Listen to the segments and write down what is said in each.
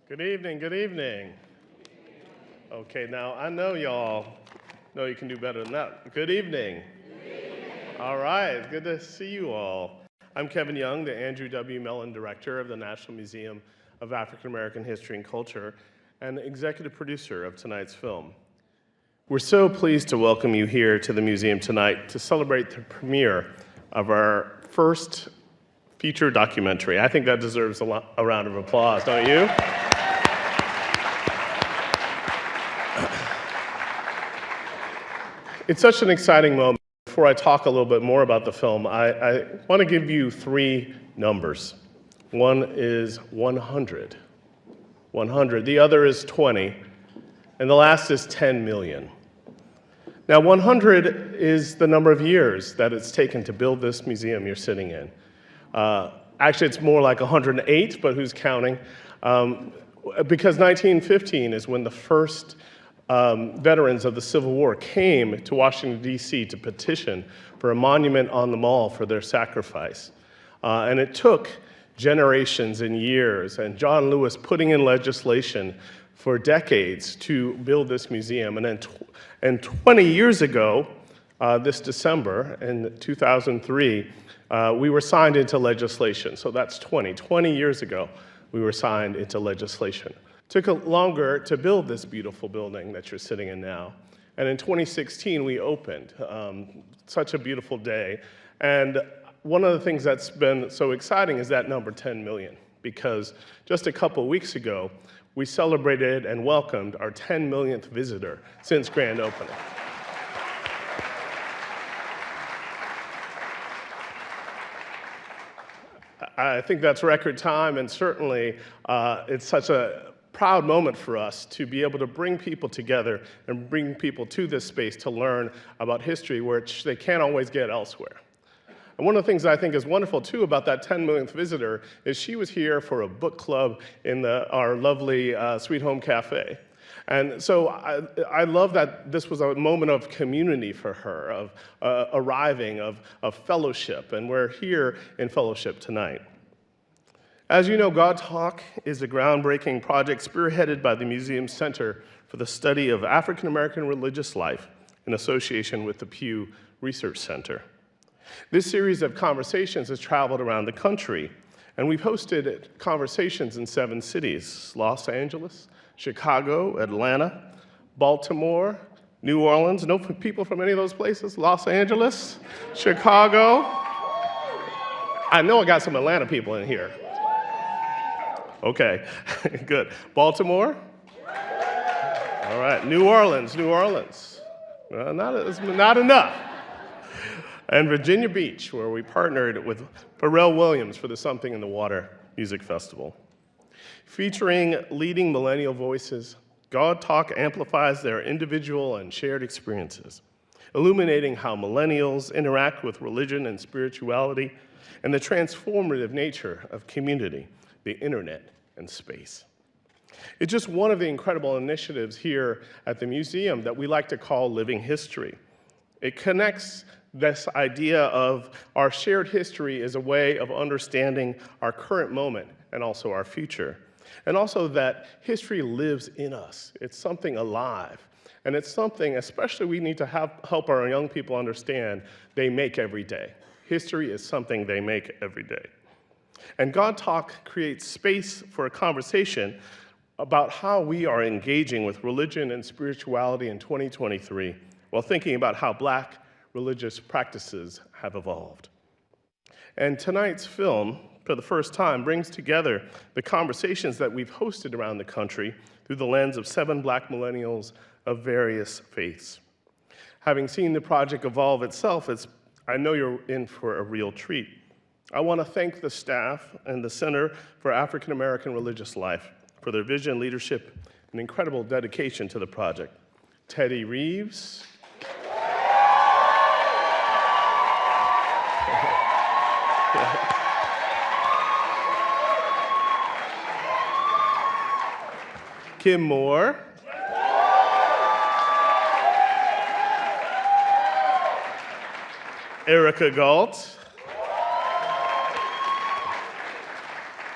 Good evening, good evening. Okay, now I know y'all know you can do better than that. Good evening. All right, good to see you all. I'm Kevin Young, the Andrew W. Mellon Director of the National Museum of African American History and Culture and executive producer of tonight's film. We're so pleased to welcome you here to the museum tonight to celebrate the premiere of our first feature documentary. I think that deserves a round of applause, don't you? It's such an exciting moment. Before I talk a little bit more about the film, I want to give you three numbers. One is 100. 100. The other is 20. And the last is 10 million. Now, 100 is the number of years that it's taken to build this museum you're sitting in. Actually, it's more like 108, but who's counting? Because 1915 is when the first veterans of the Civil War came to Washington, D.C. to petition for a monument on the Mall for their sacrifice. And it took generations and years, and John Lewis putting in legislation for decades to build this museum. And then 20 years ago, this December, in 2003, we were signed into legislation. So that's 20 years ago, we were signed into legislation. It took longer to build this beautiful building that you're sitting in now. And in 2016, we opened. Such a beautiful day. And one of the things that's been so exciting is that number 10 million, because just a couple weeks ago, we celebrated and welcomed our 10 millionth visitor since grand opening. I think that's record time, and certainly it's such a proud moment for us to be able to bring people together and bring people to this space to learn about history, which they can't always get elsewhere. And one of the things I think is wonderful, too, about that 10 millionth visitor is she was here for a book club in our lovely Sweet Home Cafe. And so I love that this was a moment of community for her, of arriving, of fellowship, and we're here in fellowship tonight. As you know, gODTalk is a groundbreaking project spearheaded by the Museum Center for the Study of African American Religious Life in association with the Pew Research Center. This series of conversations has traveled around the country, and we've hosted conversations in 7 cities: Los Angeles, Chicago, Atlanta, Baltimore, New Orleans. No people from any of those places? Los Angeles, Chicago. I know I got some Atlanta people in here. Okay, good. Baltimore? All right, New Orleans. Well, not enough. And Virginia Beach, where we partnered with Pharrell Williams for the Something in the Water Music Festival. Featuring leading millennial voices, gODTalk amplifies their individual and shared experiences, illuminating how millennials interact with religion and spirituality and the transformative nature of community, the internet, and space. It's just one of the incredible initiatives here at the museum that we like to call Living History. It connects this idea of our shared history as a way of understanding our current moment and also our future. And also that history lives in us. It's something alive. And it's something, especially we need to help our young people understand, they make every day. History is something they make every day. And gODTalk creates space for a conversation about how we are engaging with religion and spirituality in 2023 while thinking about how Black religious practices have evolved. And tonight's film, for the first time, brings together the conversations that we've hosted around the country through the lens of 7 Black millennials of various faiths. Having seen the project evolve itself, I know you're in for a real treat. I want to thank the staff and the Center for African American Religious Life for their vision, leadership, and incredible dedication to the project. Teddy Reeves, Kim Moore, Erica Galt,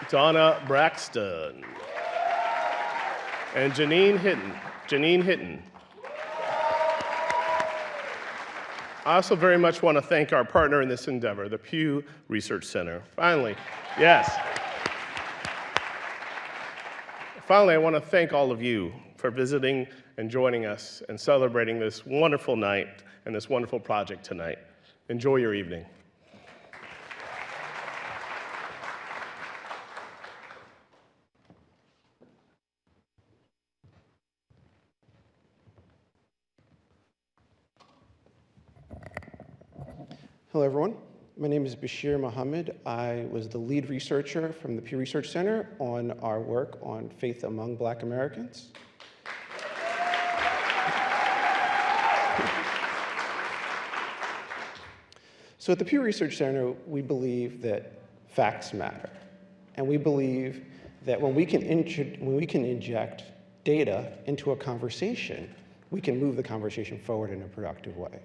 Donna Braxton. and Janine Hinton. I also very much want to thank our partner in this endeavor, the Pew Research Center. Finally, yes. Finally, I want to thank all of you for visiting and joining us and celebrating this wonderful night and this wonderful project tonight. Enjoy your evening. Hello, everyone. My name is Bashir Mohammed. I was the lead researcher from the Pew Research Center on our work on faith among Black Americans. So at the Pew Research Center, we believe that facts matter. And we believe that when we can inject data into a conversation, we can move the conversation forward in a productive way.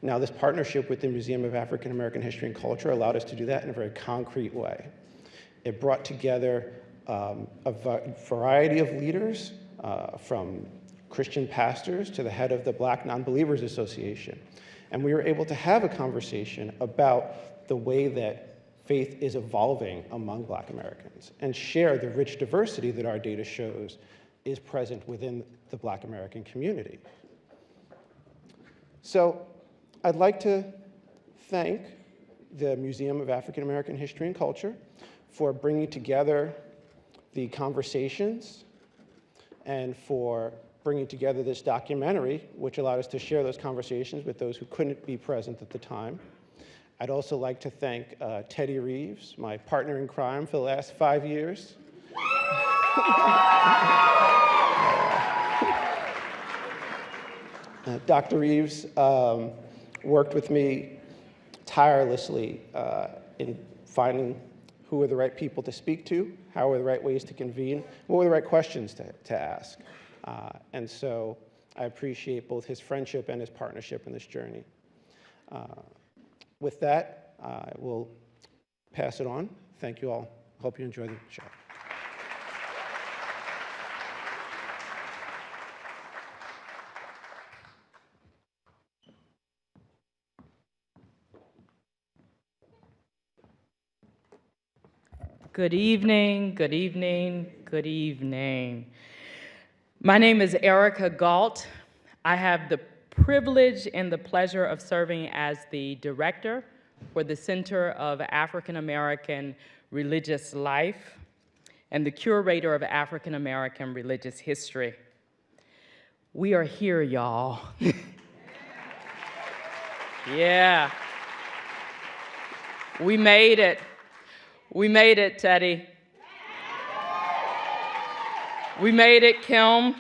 Now, this partnership with the Museum of African American History and Culture allowed us to do that in a very concrete way. It brought together a variety of leaders, from Christian pastors to the head of the Black Non-Believers Association. And we were able to have a conversation about the way that faith is evolving among Black Americans and share the rich diversity that our data shows is present within the Black American community. So I'd like to thank the Museum of African American History and Culture for bringing together the conversations and for bringing together this documentary, which allowed us to share those conversations with those who couldn't be present at the time. I'd also like to thank Teddy Reeves, my partner in crime for the last 5 years. Dr. Reeves worked with me tirelessly in finding who were the right people to speak to, how were the right ways to convene, what were the right questions to ask. And so I appreciate both his friendship and his partnership in this journey. With that, I will pass it on. Thank you all. Hope you enjoy the show. Good evening, good evening, good evening. My name is Erica Galt. I have the privilege and the pleasure of serving as the director for the Center of African American Religious Life and the curator of African American Religious History. We are here, y'all. Yeah. We made it. We made it, Teddy. We made it, Kim.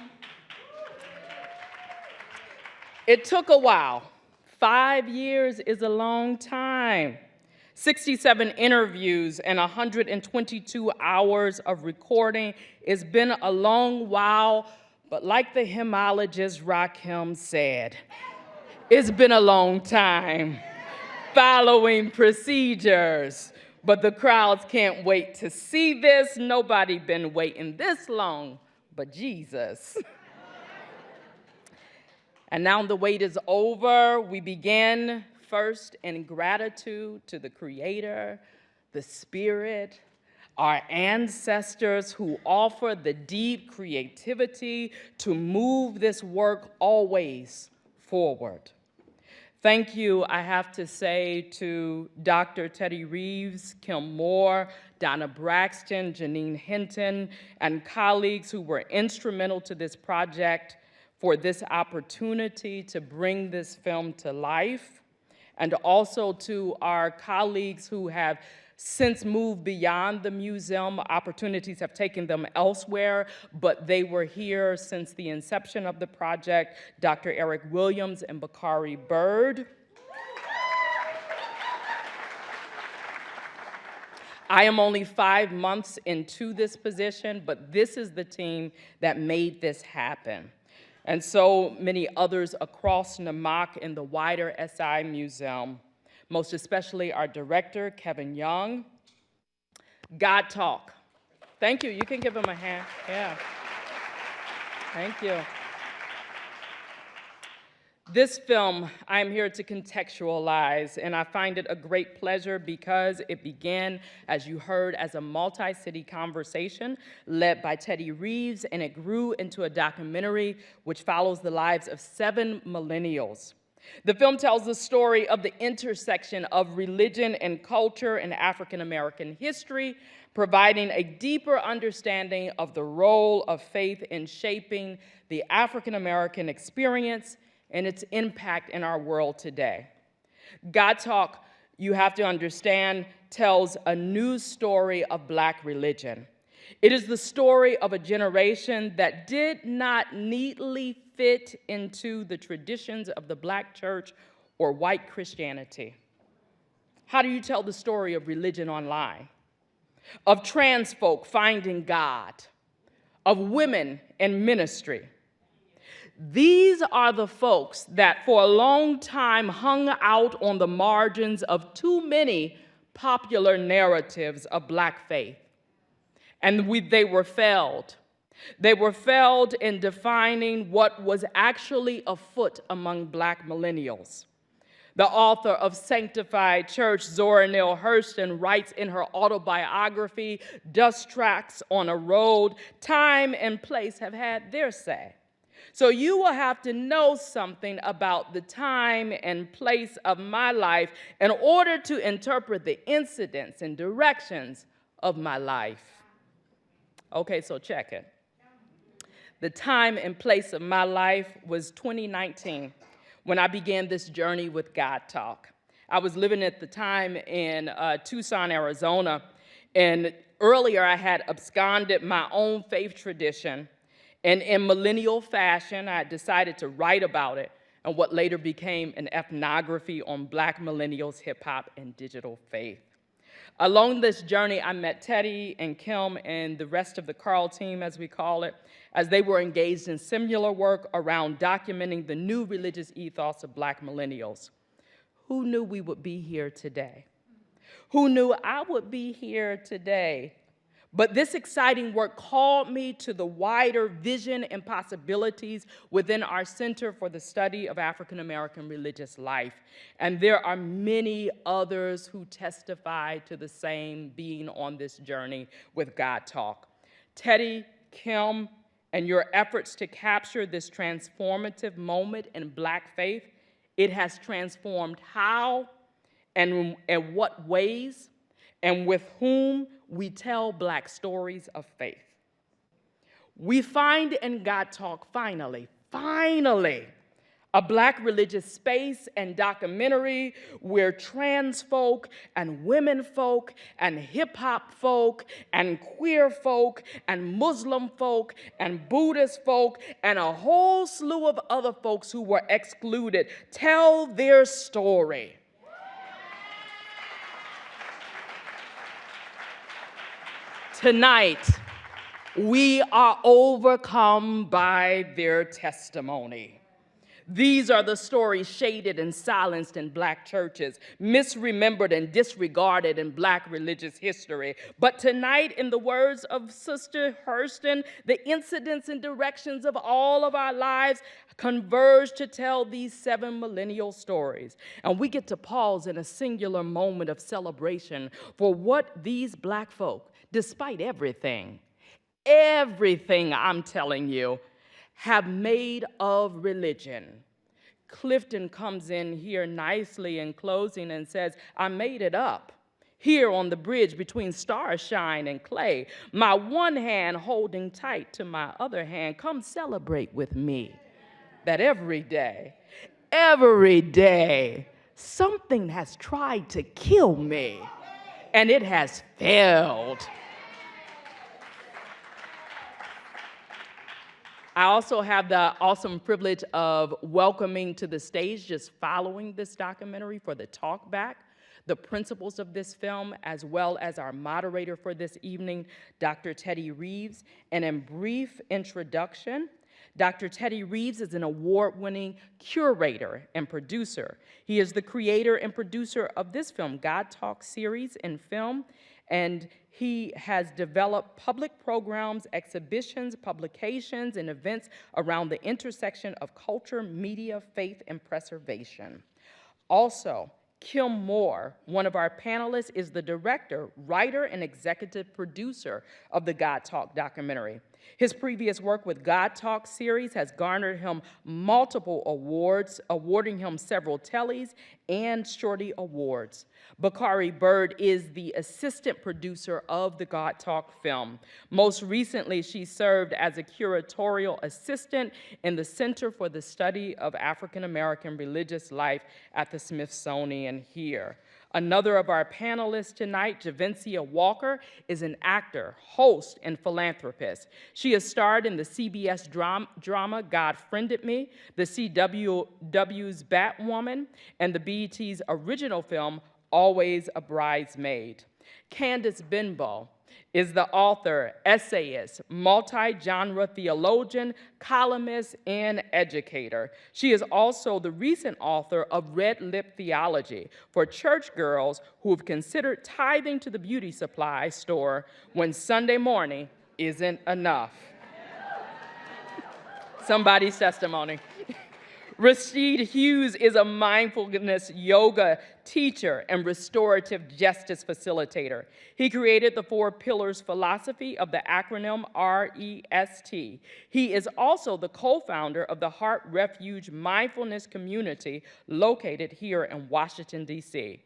It took a while. 5 years is a long time. 67 interviews and 122 hours of recording. It's been a long while, but like the hymnologist Rakim said, it's been a long time following procedures. But the crowds can't wait to see this. Nobody been waiting this long but Jesus. And now the wait is over. We begin first in gratitude to the Creator, the Spirit, our ancestors who offer the deep creativity to move this work always forward. Thank you, I have to say, to Dr. Teddy Reeves, Kim Moore, Donna Braxton, Janine Hinton, and colleagues who were instrumental to this project for this opportunity to bring this film to life, and also to our colleagues who have since moved beyond the museum. Opportunities have taken them elsewhere, but they were here since the inception of the project, Dr. Eric Williams and Bakari Bird. I am only 5 months into this position, but this is the team that made this happen. And so many others across Namaque in the wider SI Museum, most especially our director, Kevin Young. gODTalk. Thank you, you can give him a hand, yeah. Thank you. This film, I'm here to contextualize, and I find it a great pleasure because it began, as you heard, as a multi-city conversation led by Teddy Reeves, and it grew into a documentary which follows the lives of 7 millennials. The film tells the story of the intersection of religion and culture in African American history, providing a deeper understanding of the role of faith in shaping the African American experience and its impact in our world today. gODTalk, you have to understand, tells a new story of Black religion. It is the story of a generation that did not neatly fit into the traditions of the Black church or white Christianity. How do you tell the story of religion online? Of trans folk finding God, of women in ministry. These are the folks that for a long time hung out on the margins of too many popular narratives of Black faith. And they were failed. They were failed in defining what was actually afoot among Black millennials. The author of Sanctified Church, Zora Neale Hurston, writes in her autobiography, "Dust tracks on a road, time and place have had their say." So you will have to know something about the time and place of my life in order to interpret the incidents and directions of my life. Okay, so check it. The time and place of my life was 2019 when I began this journey with gODTalk. I was living at the time in Tucson, Arizona, and earlier I had absconded my own faith tradition. And in millennial fashion, I decided to write about it and what later became an ethnography on Black millennials, hip hop, and digital faith. Along this journey, I met Teddy and Kim and the rest of the Carl team, as we call it, as they were engaged in similar work around documenting the new religious ethos of Black millennials. Who knew we would be here today? Who knew I would be here today? But this exciting work called me to the wider vision and possibilities within our Center for the Study of African American Religious Life. And there are many others who testify to the same, being on this journey with gODTalk. Teddy, Kim, and your efforts to capture this transformative moment in Black faith, it has transformed how and in what ways and with whom we tell Black stories of faith. We find in gODTalk, finally, a Black religious space and documentary where trans folk and women folk and hip hop folk and queer folk and Muslim folk and Buddhist folk and a whole slew of other folks who were excluded tell their story. Tonight, we are overcome by their testimony. These are the stories shaded and silenced in Black churches, misremembered and disregarded in Black religious history. But tonight, in the words of Sister Hurston, the incidents and directions of all of our lives converge to tell these 7 millennial stories. And we get to pause in a singular moment of celebration for what these Black folk, despite everything I'm telling you, have made of religion. Clifton comes in here nicely in closing and says, I made it up here on the bridge between starshine and clay, my one hand holding tight to my other hand. Come celebrate with me that every day, something has tried to kill me, and it has failed. I also have the awesome privilege of welcoming to the stage, just following this documentary for the talk back, the principals of this film, as well as our moderator for this evening, Dr. Teddy Reeves. And in brief introduction, Dr. Teddy Reeves is an award-winning curator and producer. He is the creator and producer of this film, gODTalk series in film, and he has developed public programs, exhibitions, publications, and events around the intersection of culture, media, faith, and preservation. Also, Kim Moore, one of our panelists, is the director, writer, and executive producer of the gODTalk documentary. His previous work with gODTalk series has garnered him multiple awards, awarding him several Tellys and Shorty Awards. Bakari Bird is the assistant producer of the gODTalk film. Most recently, she served as a curatorial assistant in the Center for the Study of African American Religious Life at the Smithsonian here. Another of our panelists tonight, Javencia Walker, is an actor, host, and philanthropist. She has starred in the CBS drama God Friended Me, the CW's Batwoman, and the BET's original film, Always a Bridesmaid. Candace Benbow is the author, essayist, multi-genre theologian, columnist, and educator. She is also the recent author of Red Lip Theology for church girls who have considered tithing to the beauty supply store when Sunday morning isn't enough. Somebody's testimony. Rashid Hughes is a mindfulness yoga teacher and restorative justice facilitator. He created the 4 Pillars philosophy of the acronym REST. He is also the co-founder of the Heart Refuge Mindfulness Community located here in Washington, D.C.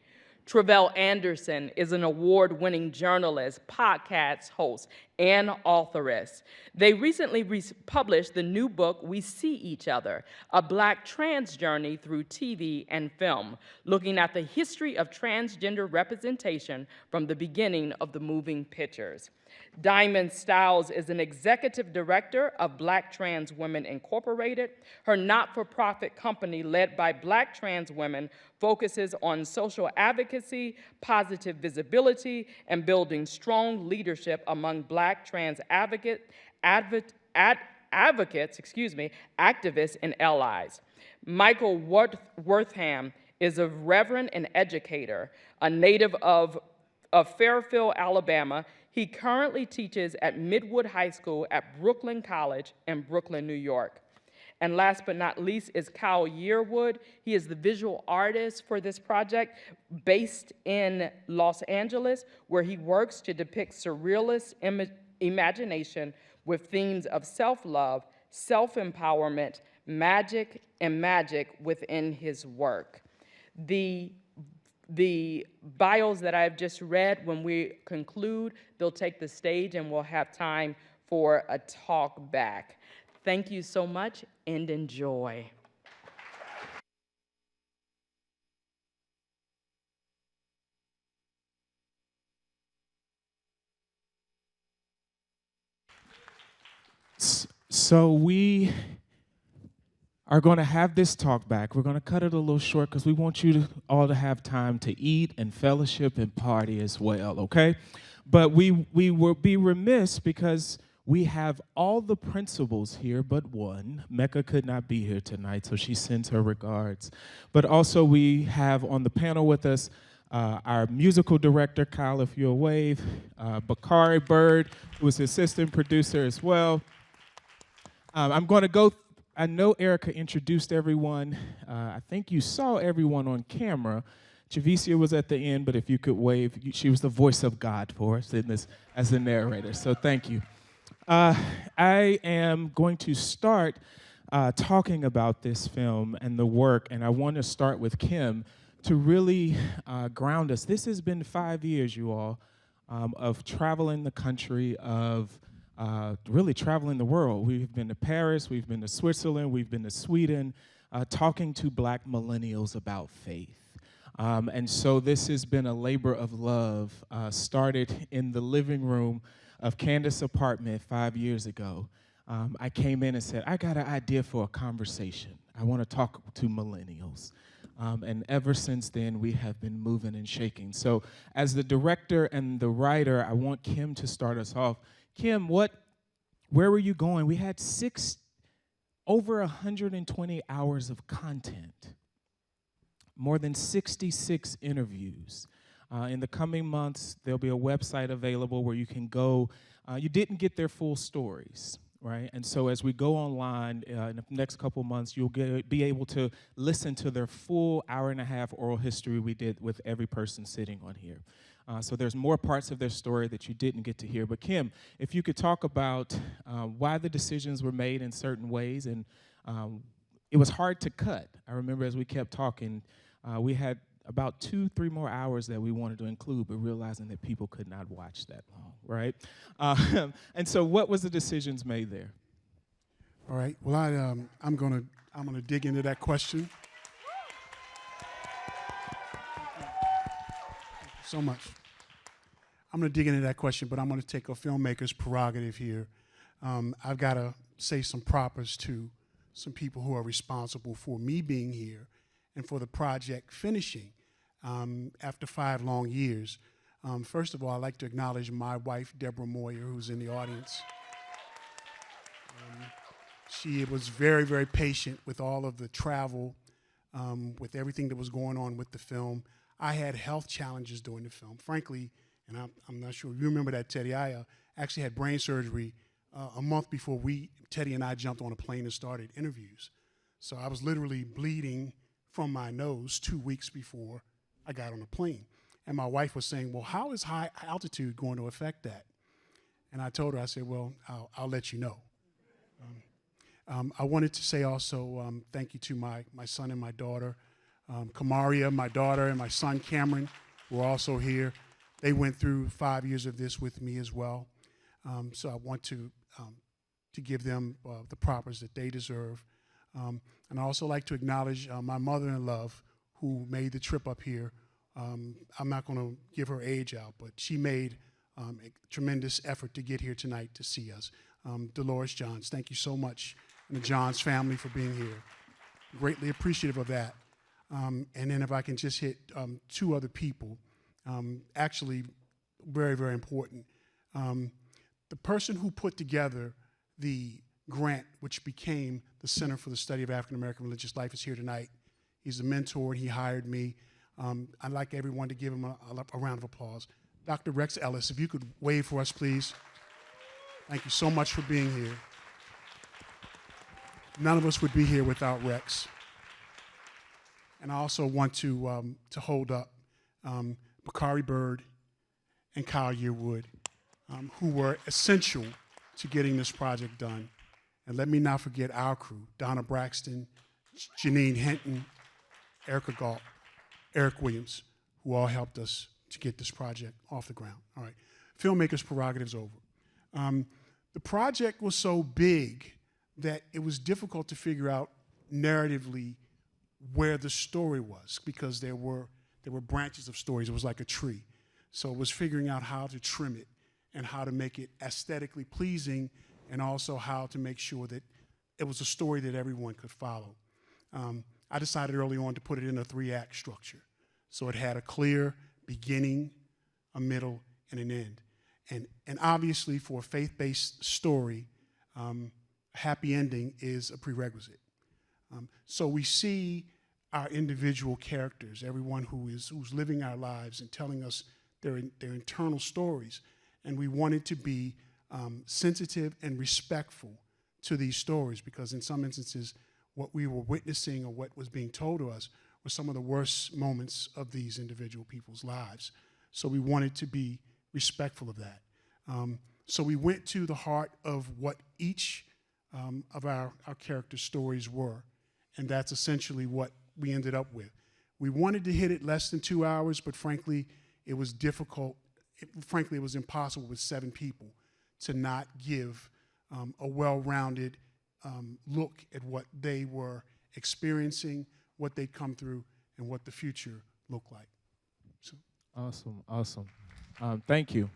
Travell Anderson is an award-winning journalist, podcast host, and authoress. They recently published the new book, We See Each Other, a Black trans journey through TV and film, looking at the history of transgender representation from the beginning of the moving pictures. Diamond Stiles is an executive director of Black Trans Women Incorporated. Her not-for-profit company, led by Black trans women, focuses on social advocacy, positive visibility, and building strong leadership among Black trans activists, and allies. Michael Wortham is a reverend and educator, a native of Fairfield, Alabama. He currently teaches at Midwood High School at Brooklyn College in Brooklyn, New York. And last but not least is Kyle Yearwood. He is the visual artist for this project based in Los Angeles, where he works to depict surrealist imagination with themes of self-love, self-empowerment, magic, and magic within his work. The bios that I've just read, when we conclude, they'll take the stage and we'll have time for a talk back. Thank you so much and enjoy. So we are going to have this talk back. We're going to cut it a little short because we want you all to have time to eat and fellowship and party as well, okay? But we will be remiss because we have all the principals here but one. Mecca could not be here tonight, so she sends her regards. But also we have on the panel with us our musical director, Kyle, if you'll wave, Bakari Bird, who is assistant producer as well. I'm going to go. I know Erica introduced everyone. I think you saw everyone on camera. Javecia was at the end, but if you could wave, she was the voice of God for us in this as the narrator, so thank you. I am going to start talking about this film and the work, and I want to start with Kim to really ground us. This has been 5 years, you all, of traveling the country, of really traveling the world. We've been to Paris, we've been to Switzerland, we've been to Sweden, talking to Black millennials about faith. And so this has been a labor of love, started in the living room of Candace's apartment 5 years ago. I came in and said, I got an idea for a conversation. I want to talk to millennials. And ever since then, we have been moving and shaking. So as the director and the writer, I want Kim to start us off. Kim, where were you going? We had over 120 hours of content, more than 66 interviews. In the coming months, there'll be a website available where you can go. You didn't get their full stories, right? And so as we go online in the next couple months, you'll be able to listen to their full hour-and-a-half oral history we did with every person sitting on here. So there's more parts of their story that you didn't get to hear. But Kim, if you could talk about why the decisions were made in certain ways, and it was hard to cut. I remember as we kept talking, we had about 2-3 more hours that we wanted to include, but realizing that people could not watch that long, right? And so what was the decisions made there? All right, well, I'm gonna dig into that question. So much. I'm going to dig into that question, but I'm going to take a filmmaker's prerogative here. I've got to say some propers to some people who are responsible for me being here and for the project finishing after 5 long years. First of all, I'd like to acknowledge my wife, Deborah Moyer, who's in the audience. She was very, very patient with all of the travel, with everything that was going on with the film. I had health challenges during the film, frankly, and I'm not sure if you remember that, Teddy. I actually had brain surgery a month before Teddy and I jumped on a plane and started interviews. So I was literally bleeding from my nose 2 weeks before I got on a plane. And my wife was saying, well, how is high altitude going to affect that? And I told her, I said, well, I'll let you know. I wanted to say also thank you to my son and my daughter. Kamaria, my daughter, and my son Cameron were also here. They went through 5 years of this with me as well. So I want to give them the propers that they deserve. And I also like to acknowledge my mother-in-law who made the trip up here. I'm not going to give her age out, but she made a tremendous effort to get here tonight to see us. Dolores Johns, thank you so much, and the Johns family for being here. Greatly appreciative of that. And then if I can just hit 2 other people, actually very, very important. The person who put together the grant, which became the Center for the Study of African American Religious Life, is here tonight. He's a mentor, and he hired me. I'd like everyone to give him a round of applause. Dr. Rex Ellis, if you could wave for us, please. Thank you so much for being here. None of us would be here without Rex. And I also want to hold up Bakari Bird and Kyle Yearwood, who were essential to getting this project done. And let me not forget our crew, Donna Braxton, Janine Hinton, Erica Galt, Eric Williams, who all helped us to get this project off the ground. All right, filmmakers' prerogative's over. The project was so big that it was difficult to figure out narratively where the story was, because there were branches of stories. It was like a tree. So it was figuring out how to trim it and how to make it aesthetically pleasing, and also how to make sure that it was a story that everyone could follow. I decided early on to put it in a 3-act structure. So it had a clear beginning, a middle, and an end. And obviously for a faith-based story, a happy ending is a prerequisite. So we see our individual characters, everyone who's living our lives and telling us their internal stories. And we wanted to be sensitive and respectful to these stories, because in some instances, what we were witnessing or what was being told to us were some of the worst moments of these individual people's lives. So we wanted to be respectful of that. So we went to the heart of what each of our character stories were, and that's essentially what we ended up with. We wanted to hit it less than 2 hours, but frankly, it was difficult. Frankly, it was impossible with 7 people to not give a well-rounded look at what they were experiencing, what they'd come through, and what the future looked like. So. Awesome. Thank you.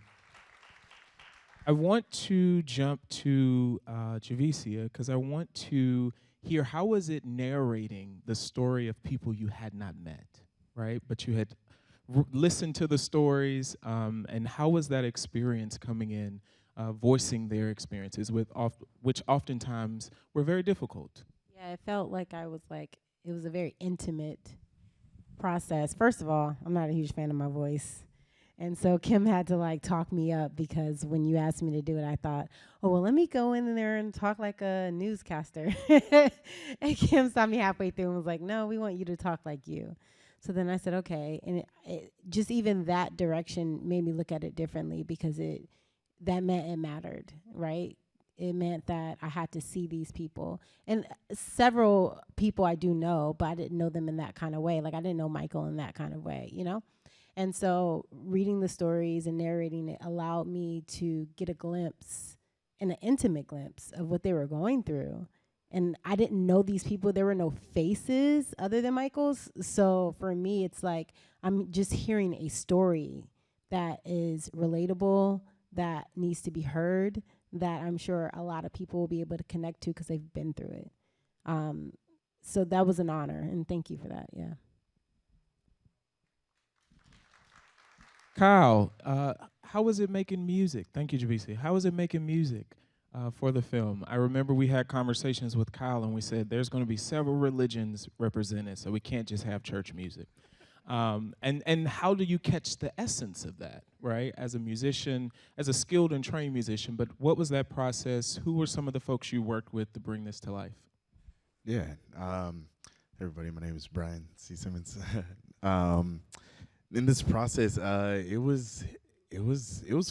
I want to jump to Javicia, because I want to hear, how was it narrating the story of people you had not met, right? But you had listened to the stories, and how was that experience coming in, voicing their experiences, which oftentimes were very difficult? Yeah, it felt like it was a very intimate process, first of all, I'm not a huge fan of my voice. And so Kim had to like talk me up because when you asked me to do it, I thought, oh, well, let me go in there and talk like a newscaster. And Kim saw me halfway through and was like, no, we want you to talk like you. So then I said, okay. And it just even that direction made me look at it differently because that meant it mattered, right? It meant that I had to see these people. And several people I do know, but I didn't know them in that kind of way. Like I didn't know Michael in that kind of way, you know? And so reading the stories and narrating it allowed me to get a glimpse, an intimate glimpse of what they were going through. And I didn't know these people. There were no faces other than Michael's. So for me, it's like I'm just hearing a story that is relatable, that needs to be heard, that I'm sure a lot of people will be able to connect to because they've been through it. So that was an honor, and thank you for that, yeah. Kyle, how was it making music? Thank you, Javisi. How was it making music for the film? I remember we had conversations with Kyle, and we said there's going to be several religions represented, so we can't just have church music. And how do you catch the essence of that, right? As a musician, as a skilled and trained musician, but what was that process? Who were some of the folks you worked with to bring this to life? Yeah, everybody, my name is Brian C. Simmons. In this process, it was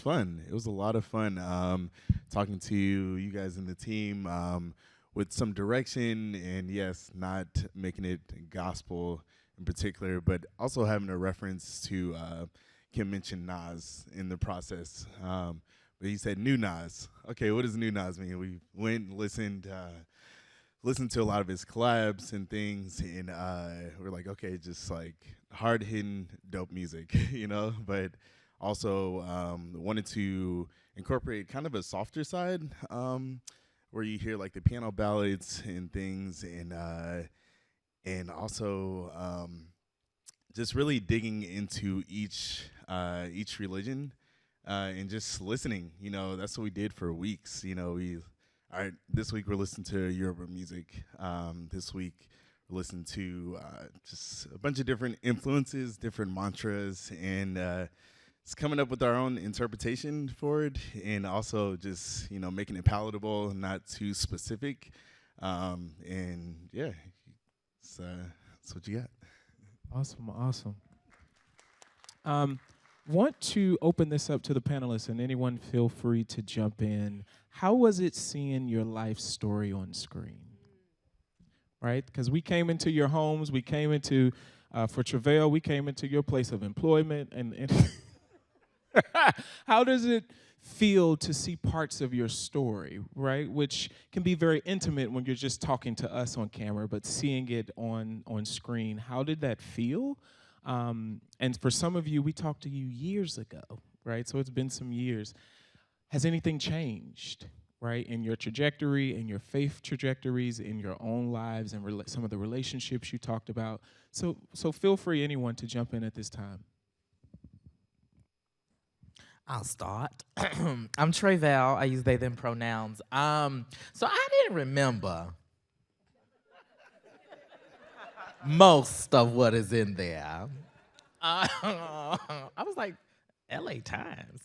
fun. It was a lot of fun talking to you guys in the team with some direction, and yes, not making it gospel in particular, but also having a reference to Kim mentioned Nas in the process. But he said new Nas. Okay, what does new Nas mean? We went and listened to a lot of his collabs and things, and we're like, okay, just like hard-hitting dope music, you know, but also wanted to incorporate kind of a softer side where you hear like the piano ballads and things, and also just really digging into each religion and just listening. You know, that's what we did for weeks. You know, this week we're listening to Yoruba music. This week we're listening to just a bunch of different influences, different mantras, and it's coming up with our own interpretation for it, and also just, you know, making it palatable, not too specific. And yeah, that's what you got. Awesome. Want to open this up to the panelists, and anyone feel free to jump in. How was it seeing your life story on screen? Right? Because we came into your homes, we came into, for Travail, we came into your place of employment, and how does it feel to see parts of your story, right? Which can be very intimate when you're just talking to us on camera, but seeing it on screen, how did that feel? And for some of you, we talked to you years ago, right? So it's been some years. Has anything changed, right, in your trajectory, in your faith trajectories, in your own lives, and some of the relationships you talked about? So feel free, anyone, to jump in at this time. I'll start. I'm Travail. I use they, them pronouns. So I didn't remember most of what is in there. I was like, LA Times.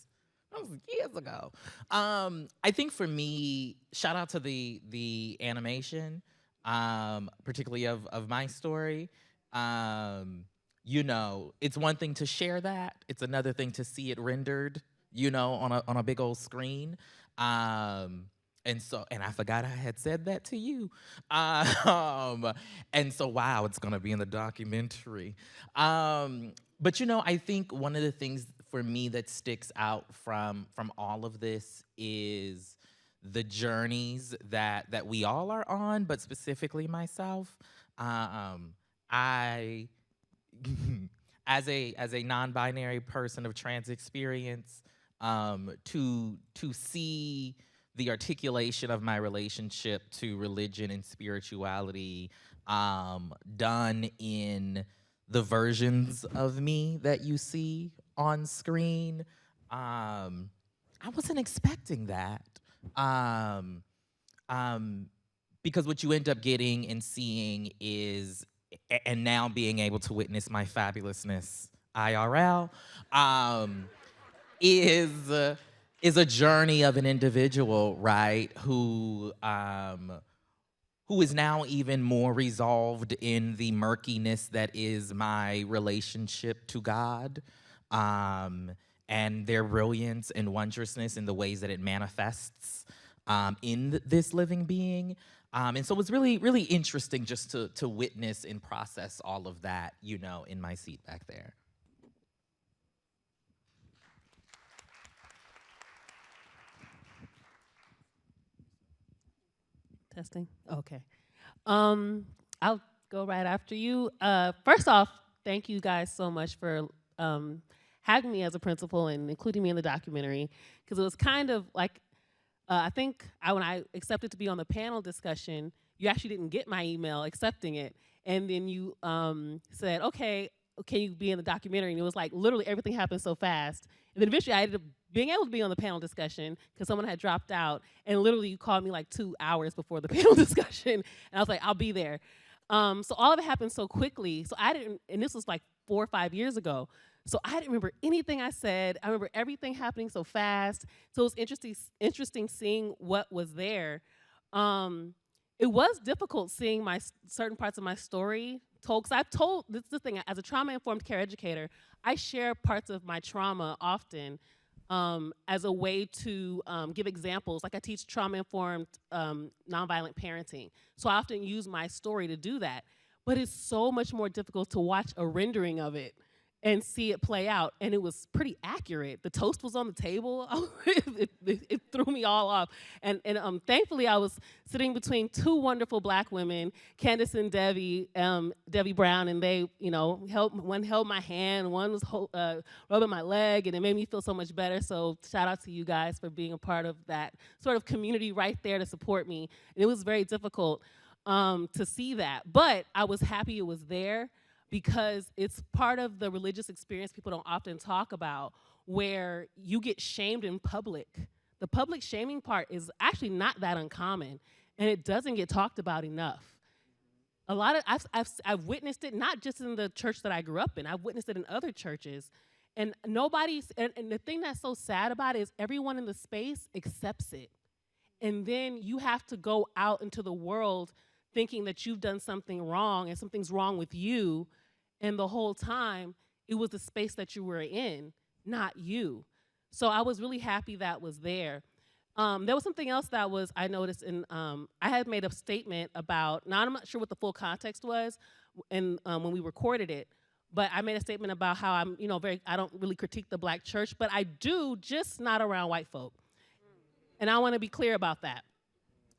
That was years ago. I think for me, shout out to the animation, particularly of my story. You know, it's one thing to share that. It's another thing to see it rendered, you know, on a big old screen. And I forgot I had said that to you. And so, wow, it's gonna be in the documentary. But you know, I think one of the things for me that sticks out from all of this is the journeys that we all are on, but specifically myself. I, as a non-binary person of trans experience, to see the articulation of my relationship to religion and spirituality done in the versions of me that you see on screen, I wasn't expecting that. Because what you end up getting and seeing is and now being able to witness my fabulousness IRL, is a journey of an individual, right, who is now even more resolved in the murkiness that is my relationship to God, and their brilliance and wondrousness in the ways that it manifests in this living being. And so it was really, really interesting just to witness and process all of that, you know, in my seat back there. Testing. Okay. I'll go right after you. First off, thank you guys so much for having me as a principal and including me in the documentary, because it was kind of like, I think when I accepted to be on the panel discussion, you actually didn't get my email accepting it. And then you said, okay, can you be in the documentary? And it was like literally everything happened so fast. And then eventually I ended up being able to be on the panel discussion because someone had dropped out. And literally you called me like 2 hours before the panel discussion. And I was like, I'll be there. So all of it happened so quickly. So I didn't, and this was like 4 or 5 years ago. So I didn't remember anything I said. I remember everything happening so fast. So it was interesting seeing what was there. It was difficult seeing certain parts of my story told, because I've told, this is the thing, as a trauma-informed care educator, I share parts of my trauma often as a way to give examples. Like I teach trauma-informed nonviolent parenting. So I often use my story to do that. But it's so much more difficult to watch a rendering of it and see it play out. And it was pretty accurate. The toast was on the table. it threw me all off. And thankfully, I was sitting between 2 wonderful Black women, Candace and Debbie Brown, and they, you know, one held my hand, one was rubbing my leg, and it made me feel so much better. So shout out to you guys for being a part of that sort of community right there to support me. And it was very difficult to see that, but I was happy it was there, because it's part of the religious experience people don't often talk about, where you get shamed in public. The public shaming part is actually not that uncommon, and it doesn't get talked about enough. A lot of I've witnessed it, not just in the church that I grew up in. I've witnessed it in other churches, and and the thing that's so sad about it is everyone in the space accepts it, and then you have to go out into the world thinking that you've done something wrong and something's wrong with you. And the whole time, it was the space that you were in, not you. So I was really happy that was there. There was something else that I noticed I had made a statement about, now I'm not sure what the full context was when we recorded it, but I made a statement about how I'm, you know, I don't really critique the Black church, but I do, just not around white folk. And I wanna be clear about that.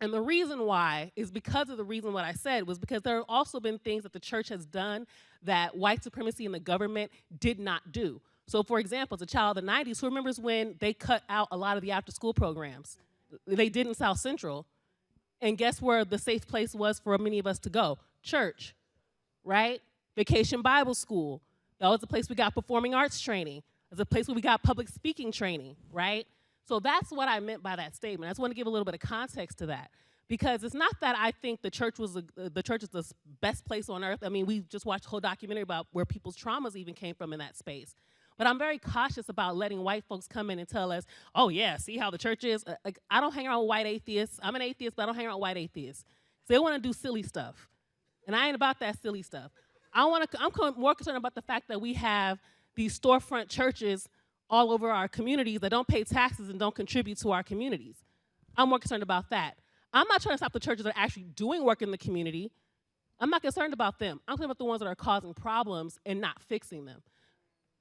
And the reason why is because of the reason what I said was because there have also been things that the church has done that white supremacy and the government did not do. So for example, as a child of the 90s, who remembers when they cut out a lot of the after-school programs? They did in South Central. And guess where the safe place was for many of us to go? Church, right? Vacation Bible School. That was the place we got performing arts training. It was a place where we got public speaking training, right? So that's what I meant by that statement. I just want to give a little bit of context to that, because it's not that I think the church is the best place on earth. I mean, we just watched a whole documentary about where people's traumas even came from in that space. But I'm very cautious about letting white folks come in and tell us, oh yeah, see how the church is? Like, I don't hang around with white atheists. I'm an atheist, but I don't hang around with white atheists. So they want to do silly stuff. And I ain't about that silly stuff. I'm more concerned about the fact that we have these storefront churches all over our communities that don't pay taxes and don't contribute to our communities. I'm more concerned about that. I'm not trying to stop the churches that are actually doing work in the community. I'm not concerned about them. I'm concerned about the ones that are causing problems and not fixing them.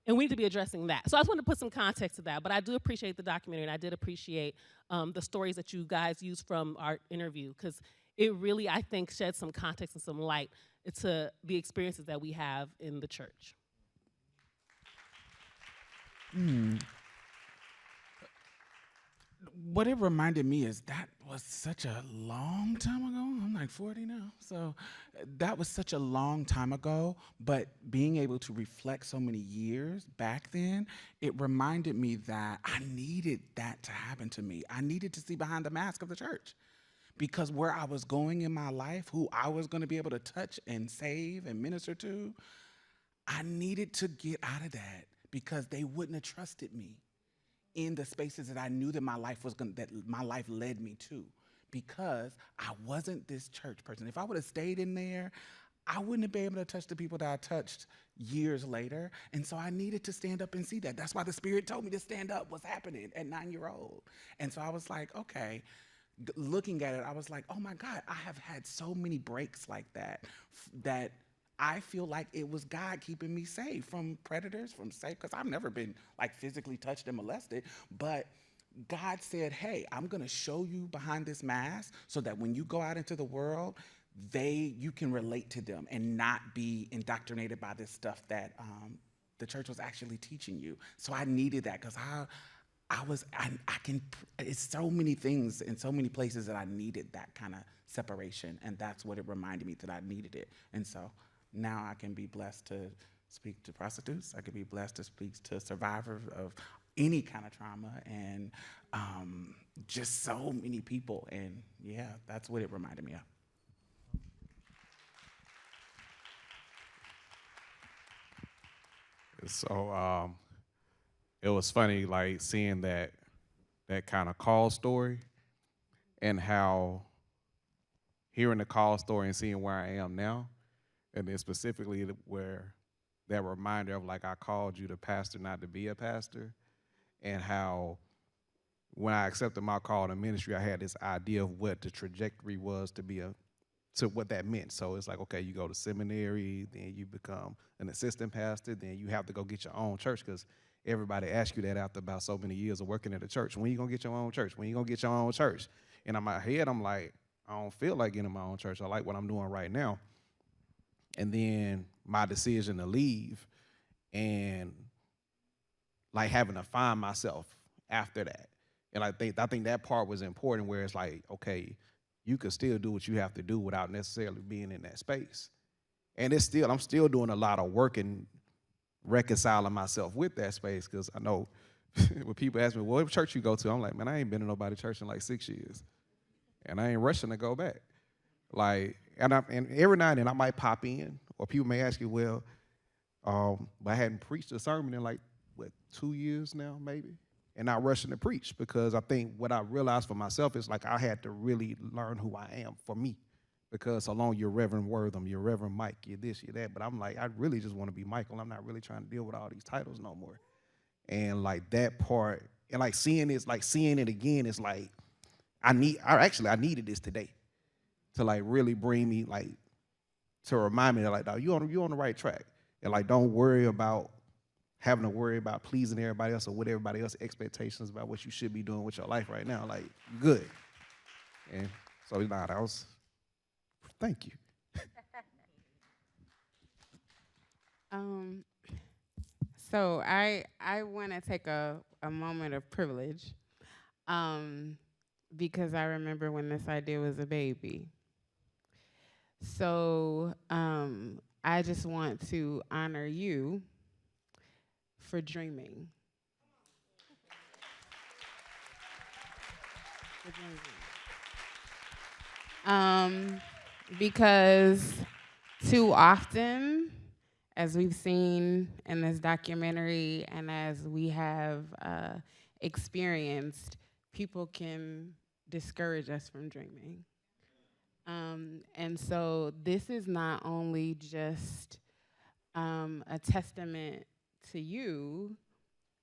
And we need to be addressing that. So I just wanted to put some context to that, but I do appreciate the documentary, and I did appreciate the stories that you guys used from our interview, because it really, I think, sheds some context and some light to the experiences that we have in the church. What it reminded me is that was such a long time ago. I'm like 40 now. So that was such a long time ago, but being able to reflect so many years back then, it reminded me that I needed that to happen to me. I needed to see behind the mask of the church. because where I was going in my life, who I was going to be able to touch and save and minister to, I needed to get out of that because they wouldn't have trusted me in the spaces that I knew that my life led me to, because I wasn't this church person. If I would have stayed in there, I wouldn't have been able to touch the people that I touched years later. And so I needed to stand up and see that. That's why the Spirit told me to stand up, what's happening at 9-year-old. And so I was like, okay, looking at it, I was like, oh my God, I have had so many breaks like that, that I feel like it was God keeping me safe from predators, because I've never been like physically touched and molested, but God said, hey, I'm gonna show you behind this mask so that when you go out into the world, you can relate to them and not be indoctrinated by this stuff that the church was actually teaching you. So I needed that, because it's so many things in so many places that I needed that kind of separation, and that's what it reminded me that I needed it. And so now I can be blessed to speak to prostitutes. I can be blessed to speak to survivors of any kind of trauma, and just so many people. And yeah, that's what it reminded me of. So it was funny, like seeing that kind of call story, and how hearing the call story and seeing where I am now, and then specifically where that reminder of like I called you to pastor, not to be a pastor, and how when I accepted my call to ministry, I had this idea of what the trajectory was to what that meant. So it's like, okay, you go to seminary, then you become an assistant pastor, then you have to go get your own church, because everybody asks you that after about so many years of working at a church. When you gonna get your own church? When you gonna get your own church? And in my head, I'm like, I don't feel like getting my own church. I like what I'm doing right now. And then my decision to leave, and like having to find myself after that. And I think that part was important, where it's like, okay, you can still do what you have to do without necessarily being in that space. And I'm still doing a lot of work and reconciling myself with that space, because I know when people ask me, well, what church you go to? I'm like, man, I ain't been to nobody's church in like 6 years. And I ain't rushing to go back. Like, and every now and then I might pop in, or people may ask you, well, but I hadn't preached a sermon in like, 2 years now, maybe? And not rushing to preach, because I think what I realized for myself is like I had to really learn who I am for me. Because so long you're Reverend Wortham, you're Reverend Mike, you're this, you're that, but I'm like, I really just want to be Michael. I'm not really trying to deal with all these titles no more. And like that part, and like seeing it again, it's like I needed this today to like really bring me, like, to remind me that like, you on the right track, and like don't worry about having to worry about pleasing everybody else or what everybody else's expectations about what you should be doing with your life right now. Like, you good. And so thank you. So I want to take a moment of privilege, because I remember when this idea was a baby. So I just want to honor you for dreaming. Because too often, as we've seen in this documentary and as we have experienced, people can discourage us from dreaming. And so this is not only just a testament to you,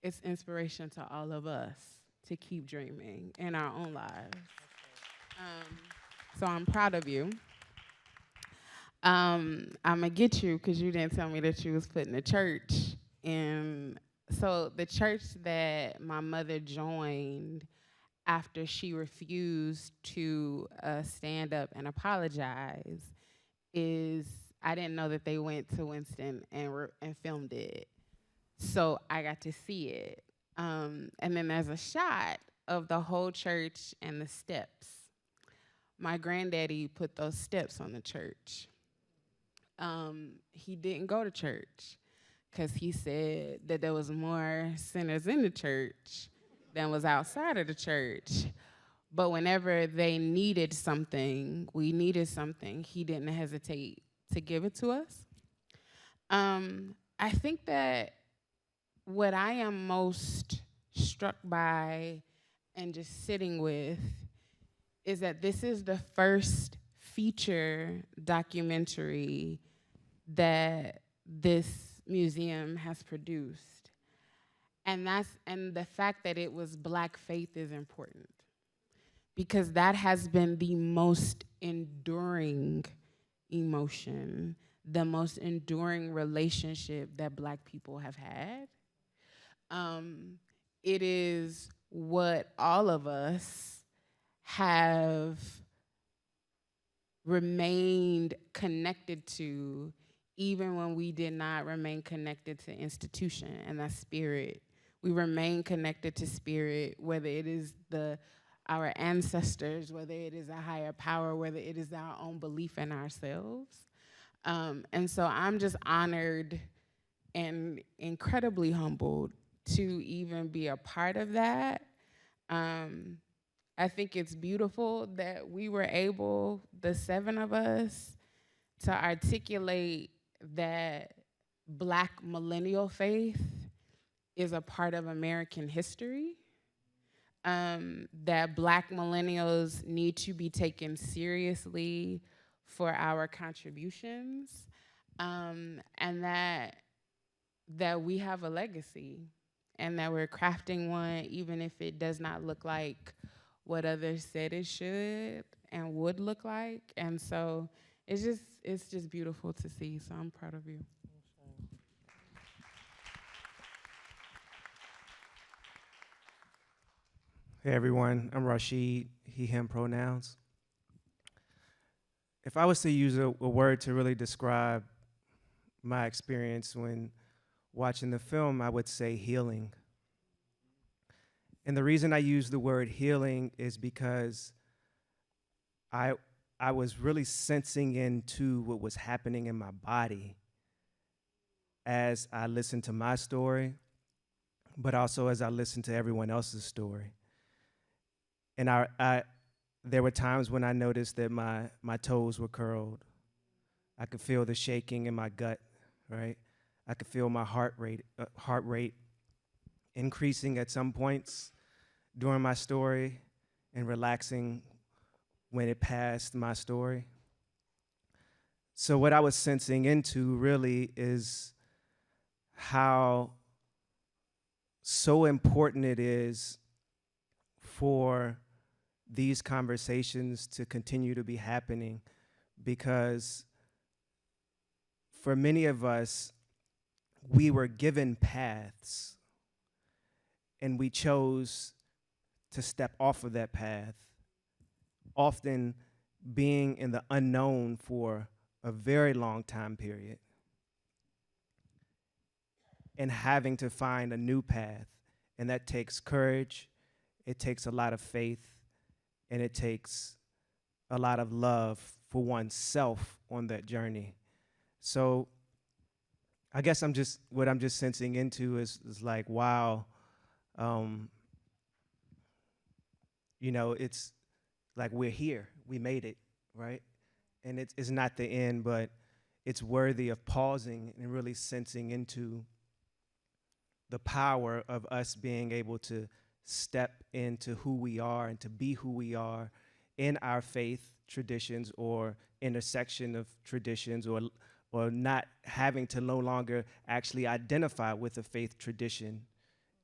it's inspiration to all of us to keep dreaming in our own lives. So I'm proud of you. I'm gonna get you because you didn't tell me that you was putting a church in. So the church that my mother joined after she refused to stand up and apologize is, I didn't know that they went to Winston and filmed it. So I got to see it. And then there's a shot of the whole church and the steps. My granddaddy put those steps on the church. He didn't go to church because he said that there was more sinners in the church than was outside of the church. But whenever they needed something, we needed something, he didn't hesitate to give it to us. I think that what I am most struck by and just sitting with is that this is the first feature documentary that this museum has produced. And the fact that it was Black faith is important, because that has been the most enduring emotion, the most enduring relationship that Black people have had. It is what all of us have remained connected to, even when we did not remain connected to institution, and that's spirit. We remain connected to spirit, whether it is our ancestors, whether it is a higher power, whether it is our own belief in ourselves. And so I'm just honored and incredibly humbled to even be a part of that. I think it's beautiful that we were able, the 7 of us, to articulate that Black millennial faith is a part of American history, that Black millennials need to be taken seriously for our contributions, and that we have a legacy, and that we're crafting one, even if it does not look like what others said it should and would look like. And so it's just beautiful to see. So I'm proud of you. Hey everyone, I'm Rashid, he, him pronouns. If I was to use a word to really describe my experience when watching the film, I would say healing. And the reason I use the word healing is because I was really sensing into what was happening in my body as I listened to my story, but also as I listened to everyone else's story. And there were times when I noticed that my toes were curled. I could feel the shaking in my gut, right? I could feel my heart rate increasing at some points during my story and relaxing when it passed my story. So what I was sensing into really is how so important it is for these conversations to continue to be happening, because for many of us, we were given paths and we chose to step off of that path, often being in the unknown for a very long time period and having to find a new path. And that takes courage, it takes a lot of faith, and it takes a lot of love for oneself on that journey. So I guess what I'm just sensing into is like, wow, it's like we're here, we made it, right? And it's not the end, but it's worthy of pausing and really sensing into the power of us being able to step into who we are and to be who we are in our faith traditions or intersection of traditions, or not having to no longer actually identify with a faith tradition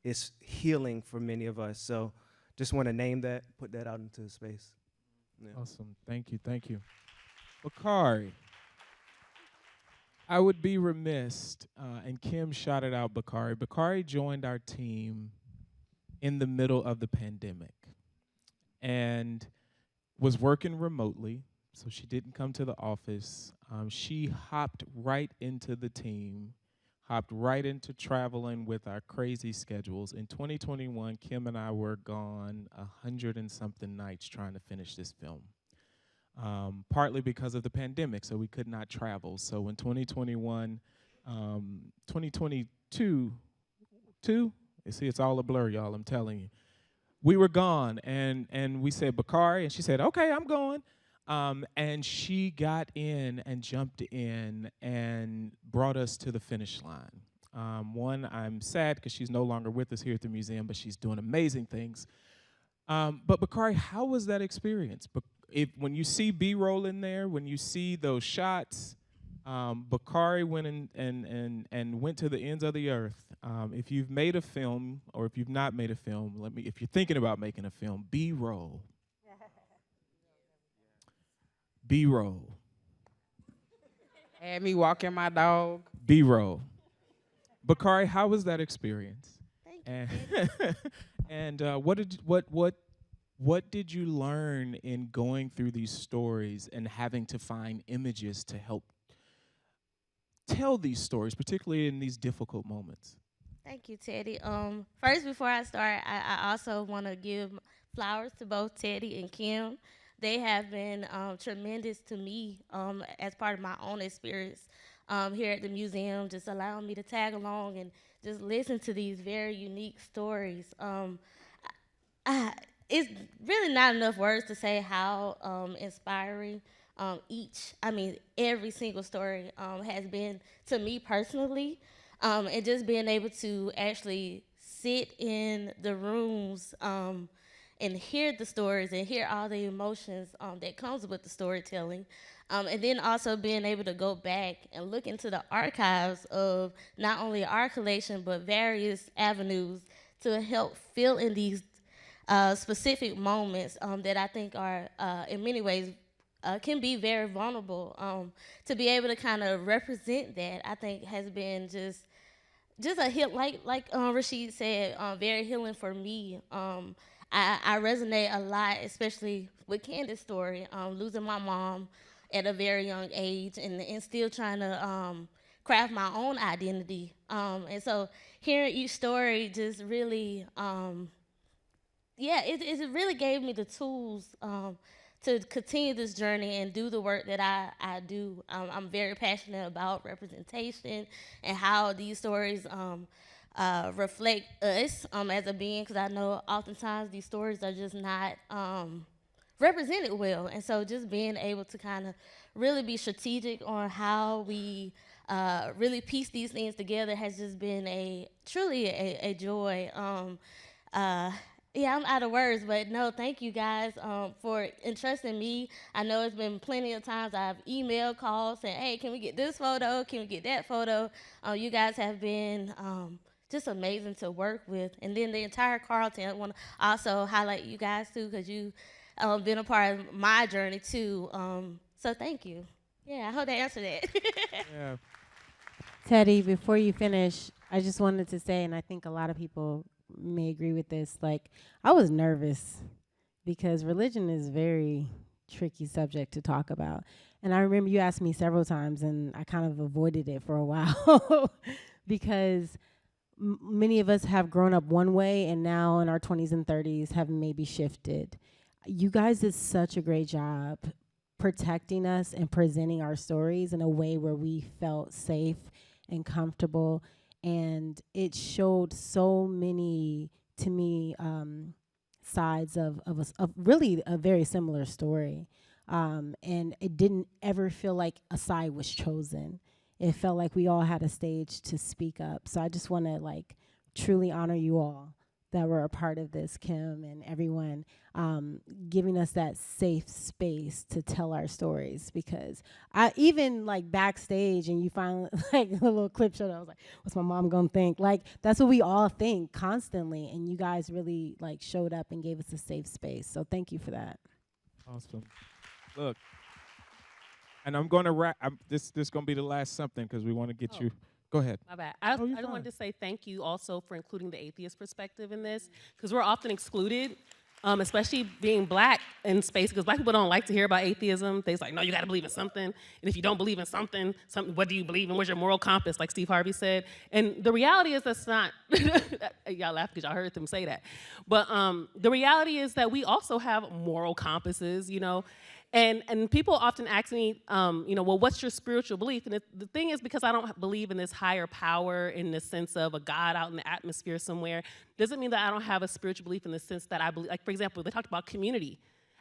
is healing for many of us. So just want to name that, put that out into space. Yeah. Awesome. Thank you. Bakari. I would be remiss, and Kim shouted out Bakari. Bakari joined our team in the middle of the pandemic and was working remotely, so she didn't come to the office. She hopped right into the team, hopped right into traveling with our crazy schedules. In 2021, Kim and I were gone 100 and something nights trying to finish this film, partly because of the pandemic, so we could not travel. So in 2021, 2022, you see, it's all a blur, y'all, I'm telling you. we were gone, and we said, Bakari, and she said, okay, I'm going. And she got in and jumped in and brought us to the finish line. One, I'm sad because she's no longer with us here at the museum, but she's doing amazing things. But Bakari, how was that experience? When you see B-roll in there, when you see those shots, Bakari went and went to the ends of the earth. If you've made a film, or if you've not made a film, if you're thinking about making a film, B-roll. B-roll. Had me walking my dog. B-roll. Bakari, how was that experience? Thank you. And what did you learn in going through these stories and having to find images to help tell these stories, particularly in these difficult moments? Thank you, Teddy. First, before I start, I also want to give flowers to both Teddy and Kim. They have been tremendous to me as part of my own experience here at the museum, just allowing me to tag along and just listen to these very unique stories. It's really not enough words to say how inspiring every single story has been to me personally. And just being able to actually sit in the rooms and hear the stories and hear all the emotions that comes with the storytelling. And then also being able to go back and look into the archives of not only our collection, but various avenues to help fill in these specific moments that I think are, in many ways, can be very vulnerable. To be able to kind of represent that, I think has been just a hit, like Rashid said, very healing for me. I resonate a lot, especially with Candace's story, losing my mom at a very young age and still trying to craft my own identity. And so hearing each story just really, it really gave me the tools to continue this journey and do the work that I do. I'm very passionate about representation and how these stories reflect us as a being, because I know oftentimes these stories are just not represented well. And so just being able to kind of really be strategic on how we really piece these things together has just been truly a joy. I'm out of words, but no, thank you guys for entrusting me. I know it's been plenty of times I've emailed, calls, saying, hey, can we get this photo? Can we get that photo? You guys have been just amazing to work with. And then the entire Carlton, I want to also highlight you guys too, because you've been a part of my journey too. So thank you. Yeah, I hope that answered that. Yeah. Teddy, before you finish, I just wanted to say, and I think a lot of people may agree with this, like, I was nervous because religion is a very tricky subject to talk about. And I remember you asked me several times, and I kind of avoided it for a while because many of us have grown up one way and now in our 20s and 30s have maybe shifted. You guys did such a great job protecting us and presenting our stories in a way where we felt safe and comfortable. And it showed so many, to me, sides of really a very similar story. And it didn't ever feel like a side was chosen. It felt like we all had a stage to speak up. So I just want to truly honor you all that were a part of this, Kim and everyone, giving us that safe space to tell our stories. Because I even backstage, and you find a little clip show, I was like, what's my mom gonna think? That's what we all think constantly, and you guys really showed up and gave us a safe space. So thank you for that. Awesome. Look, and I'm going to wrap. This going to be the last something because we want to get you. Go ahead. My bad. I just wanted to say thank you also for including the atheist perspective in this, because we're often excluded, especially being black in space, because black people don't like to hear about atheism. They're like, no, you got to believe in something. And if you don't believe in something, what do you believe in? Where's your moral compass, like Steve Harvey said? And the reality is that's not, y'all laugh because y'all heard them say that. But the reality is that we also have moral compasses, And people often ask me, well, what's your spiritual belief? And the thing is, because I don't believe in this higher power in the sense of a God out in the atmosphere somewhere, doesn't mean that I don't have a spiritual belief in the sense that I believe, like, for example, they talked about community.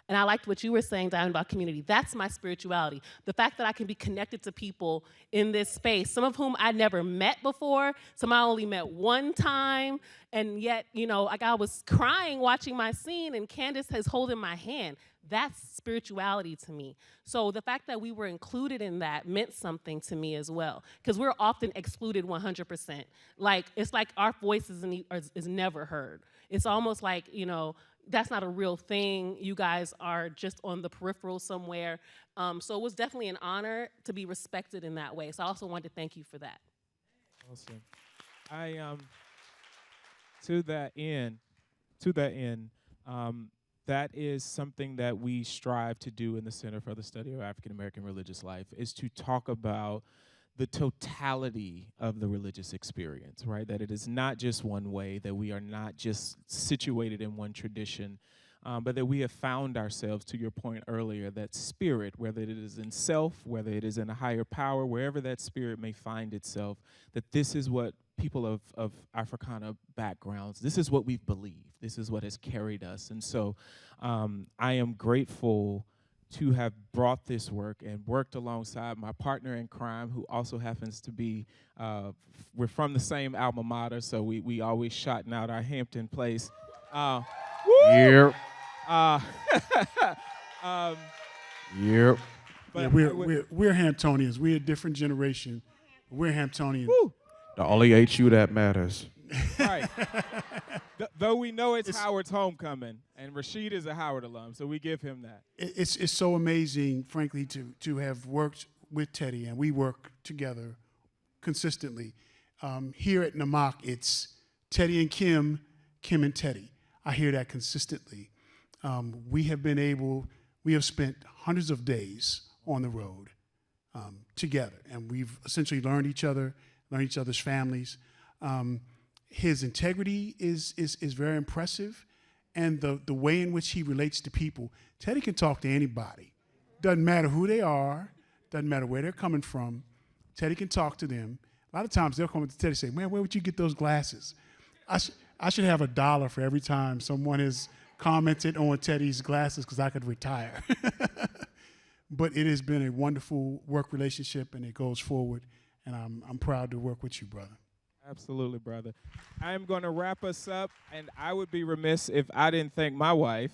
And I liked what you were saying, Diane, about community. That's my spirituality. The fact that I can be connected to people in this space, some of whom I never met before, some I only met one time, and yet, like I was crying watching my scene, and Candace is holding my hand. That's spirituality to me. So the fact that we were included in that meant something to me as well, because we're often excluded 100%. Like, it's like our voice is never heard. It's almost like, that's not a real thing. You guys are just on the peripheral somewhere. So it was definitely an honor to be respected in that way. So I also wanted to thank you for that. Awesome. To that end, that is something that we strive to do in the Center for the Study of African American Religious Life, is to talk about the totality of the religious experience, right? That it is not just one way, that we are not just situated in one tradition, but that we have found ourselves, to your point earlier, that spirit, whether it is in self, whether it is in a higher power, wherever that spirit may find itself, that this is what people of Africana backgrounds, this is what we've believed, this is what has carried us. And so I am grateful to have brought this work and worked alongside my partner in crime, who also happens to be, we're from the same alma mater, so we always shouting out our Hampton place. Yep. Yep. Yeah, we're Hamptonians. We're a different generation. We're Hamptonians. Woo. The only HU that matters. Right. Though we know it's Howard's homecoming, and Rashid is a Howard alum, so we give him that. It's so amazing, frankly, to have worked with Teddy, and we work together consistently. Here at Namak, it's Teddy and Kim, Kim and Teddy. I hear that consistently. We have spent hundreds of days on the road together, and we've essentially learned each other's families. His integrity is very impressive, and the way in which he relates to people. Teddy can talk to anybody. Doesn't matter who they are, doesn't matter where they're coming from. Teddy can talk to them. A lot of times they'll come up to Teddy and say, "Man, where would you get those glasses?" I should have $1 for every time someone has commented on Teddy's glasses, because I could retire. But it has been a wonderful work relationship, and it goes forward, and I'm proud to work with you, brother. Absolutely, brother. I'm going to wrap us up, and I would be remiss if I didn't thank my wife,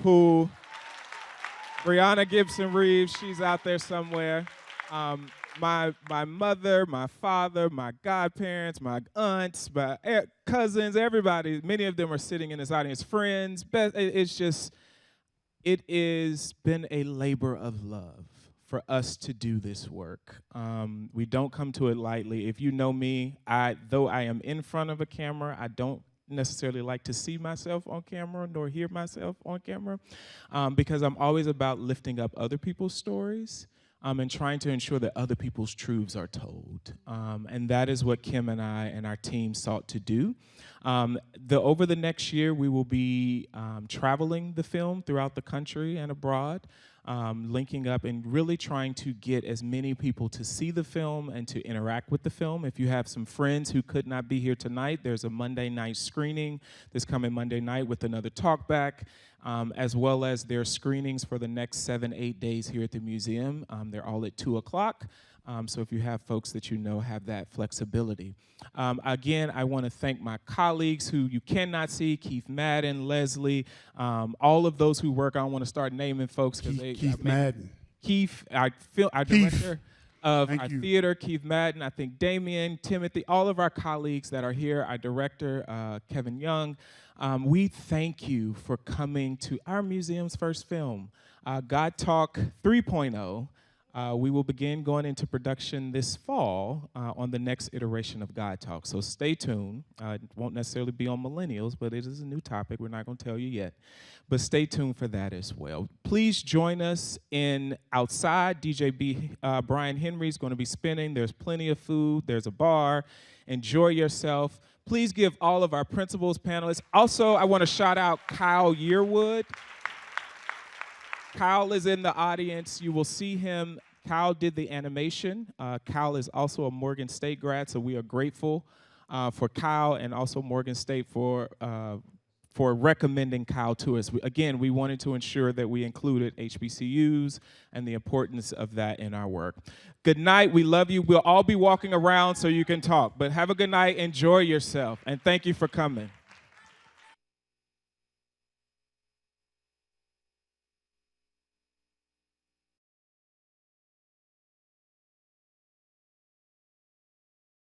who, Brianna Gibson Reeves, she's out there somewhere. My mother, my father, my godparents, my aunts, my cousins, everybody, many of them are sitting in this audience, friends. It has been a labor of love for us to do this work. We don't come to it lightly. If you know me, though I am in front of a camera, I don't necessarily like to see myself on camera nor hear myself on camera, because I'm always about lifting up other people's stories and trying to ensure that other people's truths are told. And that is what Kim and I and our team sought to do. Over the next year, we will be traveling the film throughout the country and abroad, linking up and really trying to get as many people to see the film and to interact with the film. If you have some friends who could not be here tonight, there's a Monday night screening this coming Monday night with another talkback, as well as their screenings for the next 7-8 days here at the museum. They're all at 2 o'clock. So if you have folks that you know have that flexibility. Again, I want to thank my colleagues who you cannot see, Keith Madden, Leslie, all of those who work. I don't want to start naming folks. Keith Madden. Keith, our director of our theater, Keith Madden, I think Damien, Timothy, all of our colleagues that are here, our director, Kevin Young. We thank you for coming to our museum's first film, gODTalk 3.0. We will begin going into production this fall on the next iteration of gODTalk. So stay tuned. It won't necessarily be on millennials, but it is a new topic. We're not going to tell you yet. But stay tuned for that as well. Please join us in outside. DJ Brian Henry is going to be spinning. There's plenty of food. There's a bar. Enjoy yourself. Please give all of our principals, panelists. Also, I want to shout out Kyle Yearwood. Kyle is in the audience. You will see him. Kyle did the animation. Kyle is also a Morgan State grad, so we are grateful for Kyle and also Morgan State for recommending Kyle to us. Again, we wanted to ensure that we included HBCUs and the importance of that in our work. Good night. We love you. We'll all be walking around so you can talk. But have a good night. Enjoy yourself. And thank you for coming.